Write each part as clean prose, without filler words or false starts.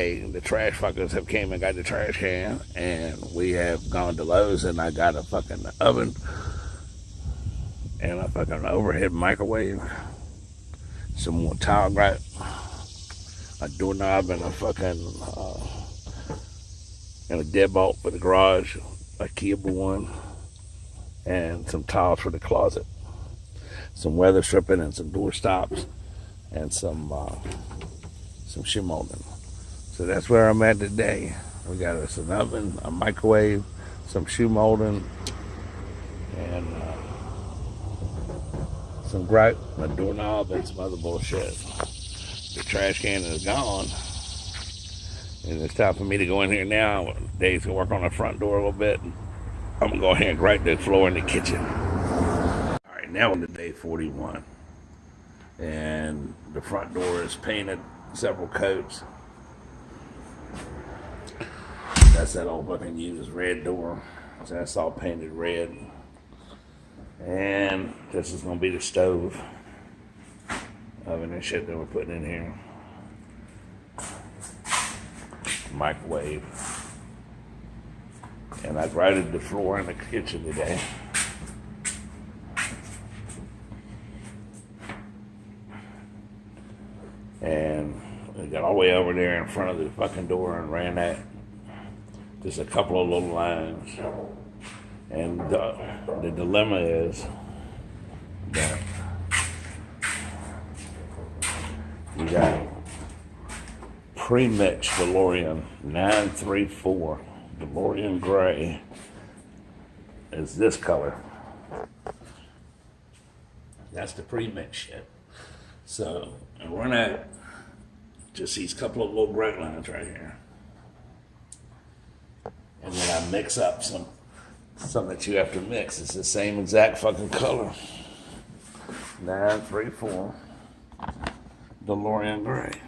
The trash fuckers have came and got the trash can, and we have gone to Lowe's, and I got a fucking oven and a fucking overhead microwave, some more tile grout, a doorknob, and a fucking and a deadbolt for the garage, a keyable one, and some tiles for the closet, some weather stripping, and some door stops, and some shoe molding. So that's where I'm at today. We got us an oven, a microwave, some shoe molding, and some grout, a doorknob, and some other bullshit. The trash can is gone, and it's time for me to go in here now. Dave's gonna work on the front door a little bit. I'm gonna go ahead and grind the floor in the kitchen. All right, now on to day 41, and the front door is painted several coats. That's that old fucking used red door. So that's all painted red. And this is gonna be the stove oven and shit that we're putting in here. Microwave. And I grouted the floor in the kitchen today. And we got all the way over there in front of the fucking door and ran that. Just a couple of little lines. And the dilemma is that you got pre-mixed DeLorean 934 DeLorean Gray is this color. That's the pre-mix shit. So I run out just these couple of little grout lines right here. And then I mix up some that you have to mix. It's the same exact fucking color. 934 DeLorean Gray.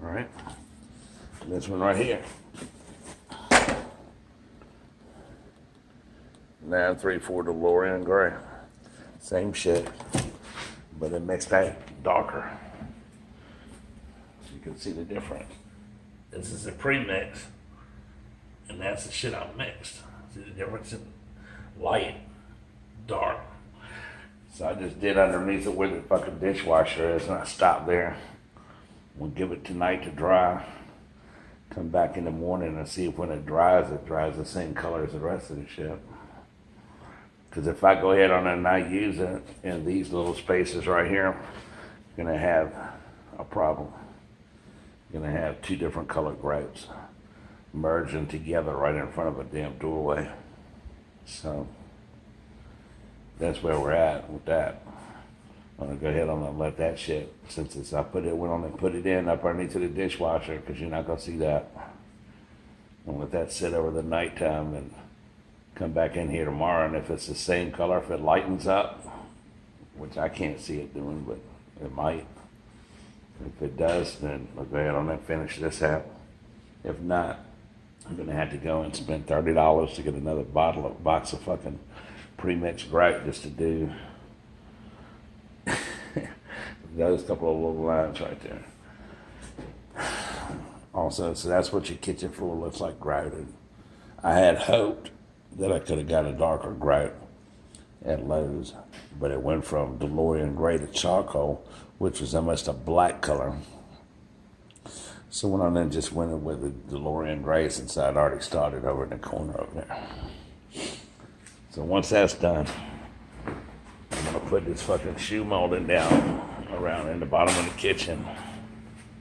All right. This one right here. 934 DeLorean Gray. Same shit, but it makes that darker. You can see the difference. This is a pre-mix, and that's the shit I mixed. See the difference in light, dark. So I just did underneath it where the fucking dishwasher is, and I stopped there. We'll give it tonight to dry. Come back in the morning and see if when it dries the same color as the rest of the shit. Because if I go ahead on and not use it in these little spaces right here, you're gonna have a problem. You're gonna have two different colored grouts merging together right in front of a damn doorway. So that's where we're at with that. I'm gonna go ahead and let that shit, since it's, I put it, went on and put it in up underneath the dishwasher, because you're not gonna see that. I'm gonna let that sit over the nighttime and come back in here tomorrow, and if it's the same color, if it lightens up, which I can't see it doing, but it might. If it does, then I'll go ahead and finish this out. If not, I'm gonna have to go and spend $30 to get another box of fucking pre-mixed grout just to do those couple of little lines right there. Also, so that's what your kitchen floor looks like grouted. I had hoped that I could have got a darker grout at Lowe's, but it went from DeLorean Gray to charcoal, which was almost a black color. So went on and just went in with the DeLorean Gray, since I'd already started over in the corner over there. So once that's done, I'm gonna put this fucking shoe molding down around in the bottom of the kitchen.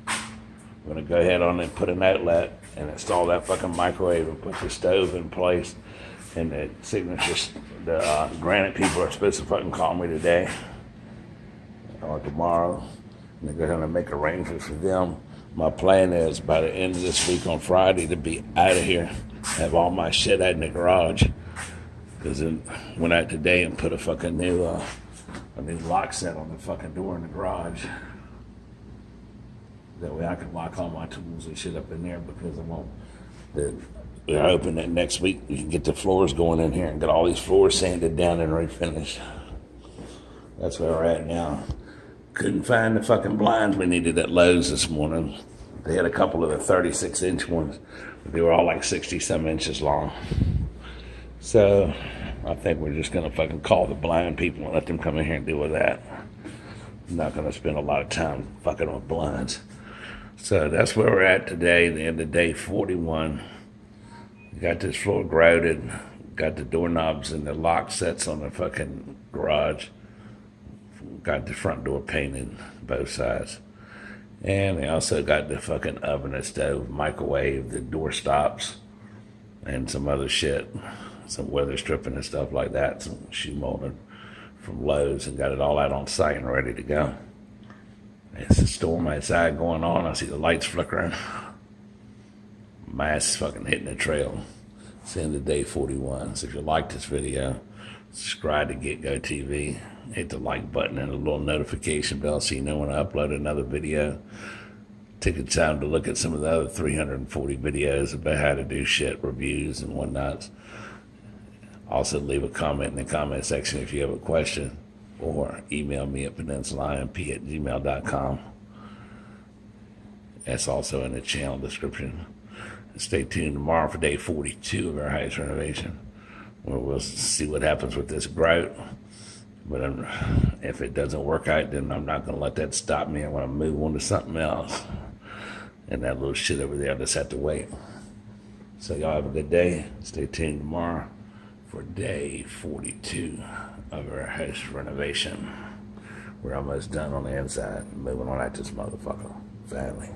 I'm gonna go ahead on and put an outlet and install that fucking microwave and put the stove in place. And the signature, the granite people are supposed to fucking call me today or tomorrow. And they're going to make arrangements for them. My plan is by the end of this week on Friday to be out of here, have all my shit out in the garage. Because I went out today and put a fucking new lock set on the fucking door in the garage. That way I can lock all my tools and shit up in there, because I won't. We're hoping that next week we can get the floors going in here and get all these floors sanded down and refinished. That's where we're at now. Couldn't find the fucking blinds we needed at Lowe's this morning. They had a couple of the 36-inch ones, but they were all like 60-some inches long. So I think we're just gonna fucking call the blind people and let them come in here and deal with that. I'm not gonna spend a lot of time fucking with blinds. So that's where we're at today, the end of day 41. Got this floor grouted, got the doorknobs and the lock sets on the fucking garage. Got the front door painted, both sides. And they also got the fucking oven and stove, microwave, the door stops, and some other shit. Some weather stripping and stuff like that, some shoe molding from Lowe's, and got it all out on site and ready to go. It's a storm outside going on. I see the lights flickering. My ass is fucking hitting the trail. It's the end of day 41. So if you like this video, subscribe to Get Go TV. Hit the like button and the little notification bell so you know when I upload another video. Take the time to look at some of the other 340 videos about how to do shit, reviews and whatnot. Also leave a comment in the comment section if you have a question, or email me at peninsulaimp@gmail.com. That's also in the channel description. Stay tuned tomorrow for day 42 of our house renovation, where we'll see what happens with this grout. But if it doesn't work out, then I'm not going to let that stop me. I want to move on to something else. And that little shit over there, I'll just have to wait. So y'all have a good day. Stay tuned tomorrow for day 42 of our house renovation. We're almost done on the inside. Moving on out this motherfucker. Family.